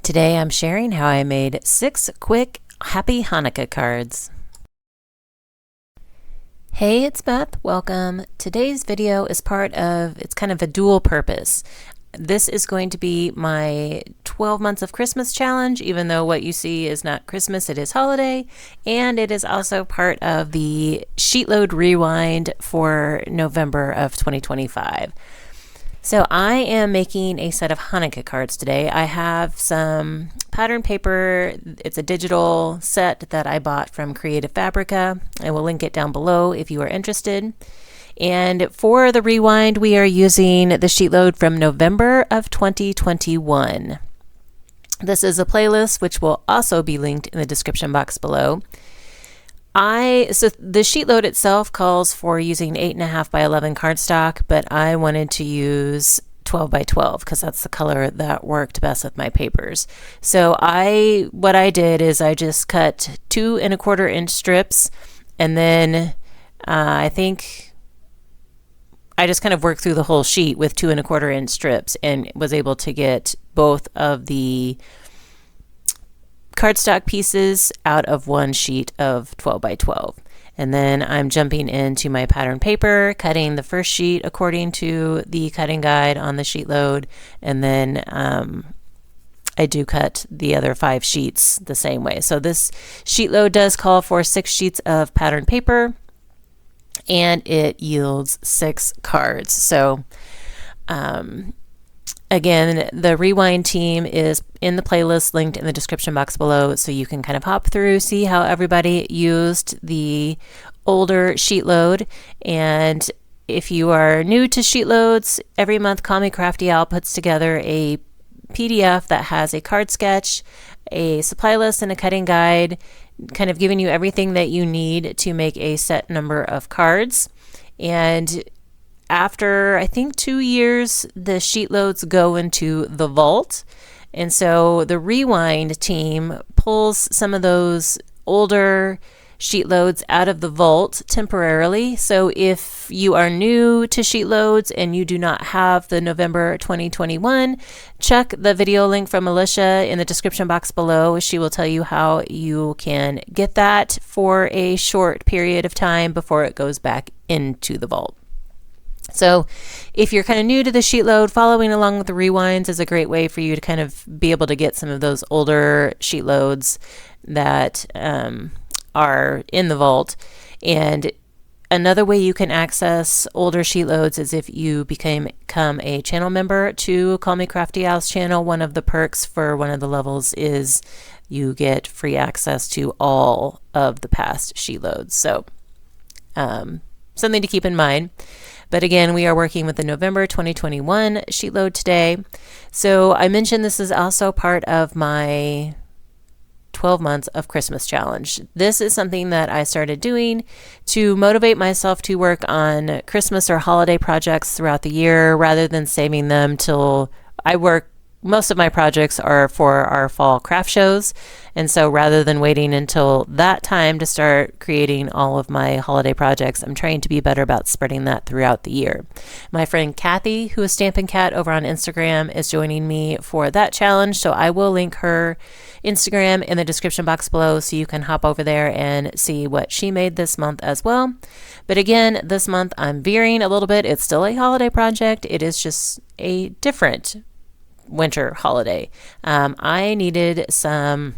Today I'm sharing how I made 6 quick Happy Hanukkah cards. Hey, it's Beth. Welcome. Today's video is it's kind of a dual purpose. This is going to be my 12 months of Christmas challenge, even though what you see is not Christmas, it is holiday. And it is also part of the SheetLoad Rewind for November of 2025. So I am making a set of Hanukkah cards today. I have some pattern paper. It's a digital set that I bought from Creative Fabrica. I will link it down below if you are interested. And for the rewind, we are using the SheetLoad from November of 2021. This is a playlist which will also be linked in the description box below. So the SheetLoad itself calls for using 8.5 by 11 cardstock, but I wanted to use 12 by 12 because that's the color that worked best with my papers. So what I did is I just cut 2 1/4 inch strips, and then I think I just kind of worked through the whole sheet with 2 1/4 inch strips and was able to get both of the cardstock pieces out of one sheet of 12 by 12. And then I'm jumping into my pattern paper, cutting the first sheet according to the cutting guide on the SheetLoad, and then I do cut the other 5 sheets the same way. So this SheetLoad does call for 6 sheets of pattern paper, and it yields 6 cards. So again, the Rewind team is in the playlist linked in the description box below, so you can kind of hop through, see how everybody used the older SheetLoad. And if you are new to SheetLoads, every month Call Me Crafty Al puts together a PDF that has a card sketch, a supply list, and a cutting guide, kind of giving you everything that you need to make a set number of cards. And after, I think, 2 years, the SheetLoads go into the vault. And so the Rewind team pulls some of those older SheetLoads out of the vault temporarily. So if you are new to SheetLoads and you do not have the November 2021, check the video link from Alicia in the description box below. She will tell you how you can get that for a short period of time before it goes back into the vault. So if you're kind of new to the SheetLoad, following along with the rewinds is a great way for you to kind of be able to get some of those older SheetLoads that are in the vault. And another way you can access older SheetLoads is if you become a channel member to Call Me Crafty Al's channel. One of the perks for one of the levels is you get free access to all of the past SheetLoads. So something to keep in mind. But again, we are working with the November 2021 SheetLoad today. So I mentioned this is also part of my 12 months of Christmas challenge. This is something that I started doing to motivate myself to work on Christmas or holiday projects throughout the year rather than saving them till I work. Most of my projects are for our fall craft shows, and so rather than waiting until that time to start creating all of my holiday projects, I'm trying to be better about spreading that throughout the year. My friend Kathy, who is Stampin' Cat over on Instagram, is joining me for that challenge, so I will link her Instagram in the description box below so you can hop over there and see what she made this month as well. But again, this month I'm veering a little bit. It's still a holiday project. It is just a different winter holiday. I needed some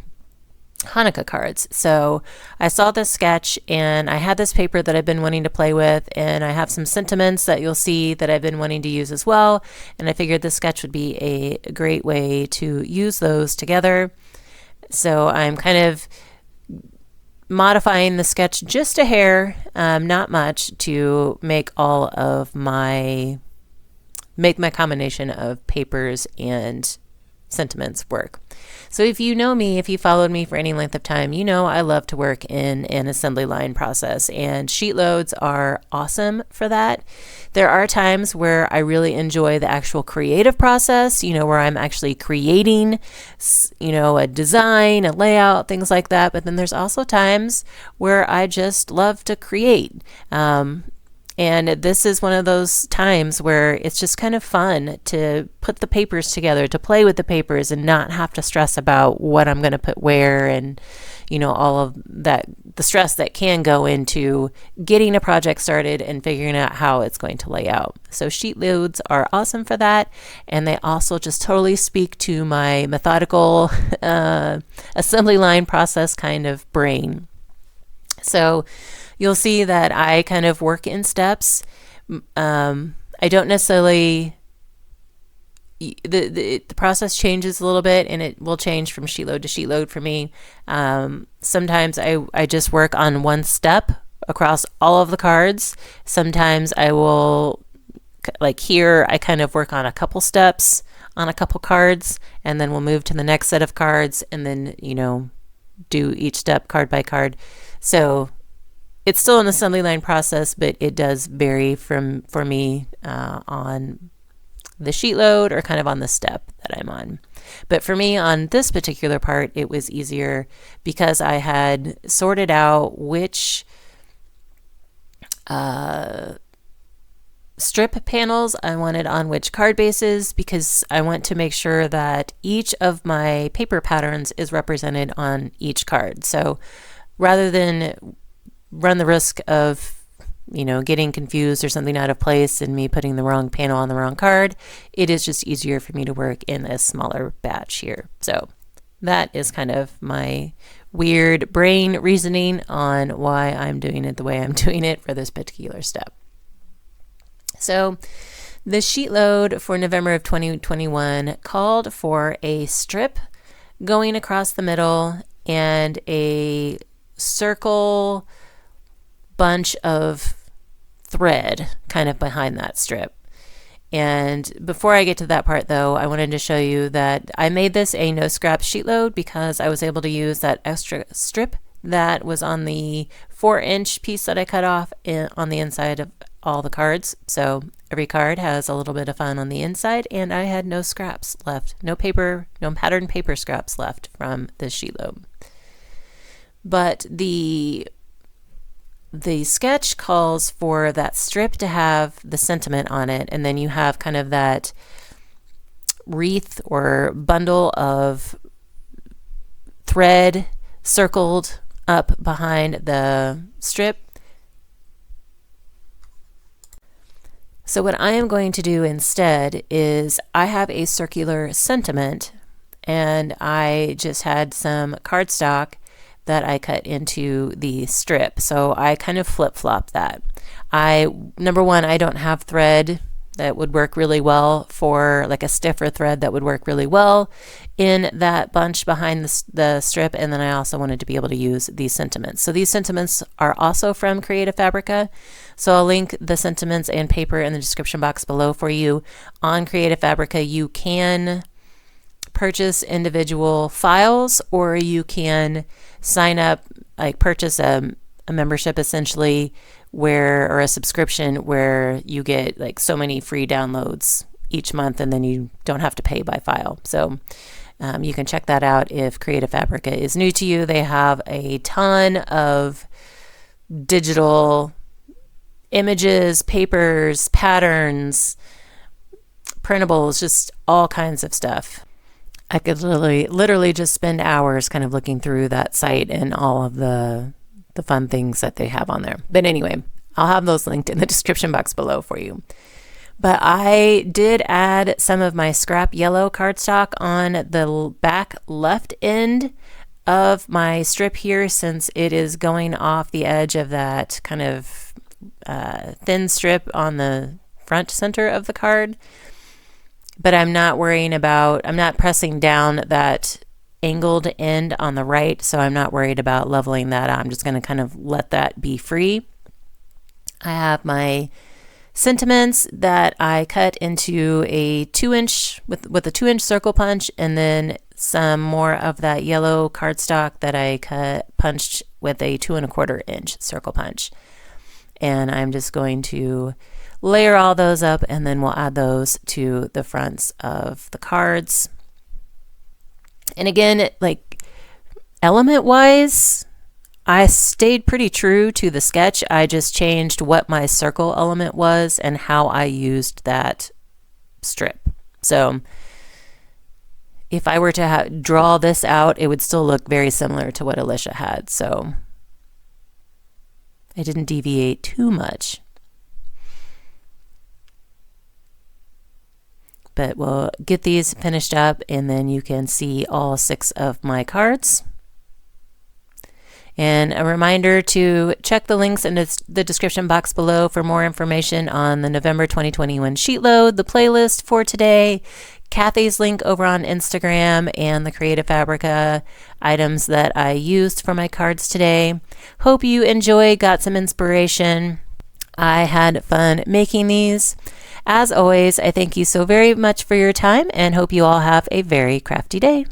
Hanukkah cards. So I saw this sketch and I had this paper that I've been wanting to play with, and I have some sentiments that you'll see that I've been wanting to use as well. And I figured this sketch would be a great way to use those together. So I'm kind of modifying the sketch just a hair, not much, to make my combination of papers and sentiments work. So if you know me, if you followed me for any length of time, you know I love to work in an assembly line process, and SheetLoads are awesome for that. There are times where I really enjoy the actual creative process, where I'm actually creating, a design, a layout, things like that. But then there's also times where I just love to create. And this is one of those times where it's just kind of fun to put the papers together, to play with the papers and not have to stress about what I'm going to put where, and all of that, the stress that can go into getting a project started and figuring out how it's going to lay out. So sheet loads are awesome for that, and they also just totally speak to my methodical assembly line process kind of brain. So you'll see that I kind of work in steps. I don't necessarily, the process changes a little bit, and it will change from sheetload to sheetload for me. Sometimes I just work on one step across all of the cards. Sometimes I will, like here, I kind of work on a couple steps on a couple cards, and then we'll move to the next set of cards, and then, do each step card by card. So it's still an assembly line process, but it does vary for me on the sheet load or kind of on the step that I'm on. But for me on this particular part, it was easier because I had sorted out which strip panels I wanted on which card bases, because I want to make sure that each of my paper patterns is represented on each card. So rather than run the risk of getting confused or something out of place and me putting the wrong panel on the wrong card, it is just easier for me to work in a smaller batch here. So that is kind of my weird brain reasoning on why I'm doing it the way I'm doing it for this particular step. So the sheet load for November of 2021 called for a strip going across the middle and a circle bunch of thread kind of behind that strip. And before I get to that part though, I wanted to show you that I made this a no scrap sheet load because I was able to use that extra strip that was on the 4-inch piece that I cut off on the inside of all the cards. So every card has a little bit of fun on the inside, and I had no scraps left, no pattern paper scraps left from this sheet load. But the sketch calls for that strip to have the sentiment on it, and then you have kind of that wreath or bundle of thread circled up behind the strip. So what I am going to do instead is I have a circular sentiment, and I just had some cardstock that I cut into the strip. So I kind of flip-flop that. Number one, I don't have thread that would work really well for like a stiffer thread that would work really well in that bunch behind the strip. And then I also wanted to be able to use these sentiments. So these sentiments are also from Creative Fabrica. So I'll link the sentiments and paper in the description box below for you. On Creative Fabrica, you can purchase individual files, or you can sign up, like purchase a membership essentially, or a subscription where you get like so many free downloads each month, and then you don't have to pay by file. So you can check that out if Creative Fabrica is new to you. They have a ton of digital images, papers, patterns, printables, just all kinds of stuff. I could literally just spend hours kind of looking through that site and all of the fun things that they have on there. But anyway, I'll have those linked in the description box below for you. But I did add some of my scrap yellow cardstock on the back left end of my strip here, since it is going off the edge of that kind of thin strip on the front center of the card. But I'm not pressing down that angled end on the right, so I'm not worried about leveling that out. I'm just going to kind of let that be free. I have my sentiments that I cut into a 2-inch with a 2-inch circle punch, and then some more of that yellow cardstock that I punched with a 2¼ inch circle punch. And I'm just going to layer all those up, and then we'll add those to the fronts of the cards. And again, like element wise, I stayed pretty true to the sketch. I just changed what my circle element was and how I used that strip. So if I were to draw this out, it would still look very similar to what Alicia had. So I didn't deviate too much. But we'll get these finished up and then you can see all 6 of my cards. And a reminder to check the links in the description box below for more information on the November 2021 SheetLoad, the playlist for today, Kathy's link over on Instagram, and the Creative Fabrica items that I used for my cards today. Hope you enjoyed, got some inspiration. I had fun making these. As always, I thank you so very much for your time and hope you all have a very crafty day.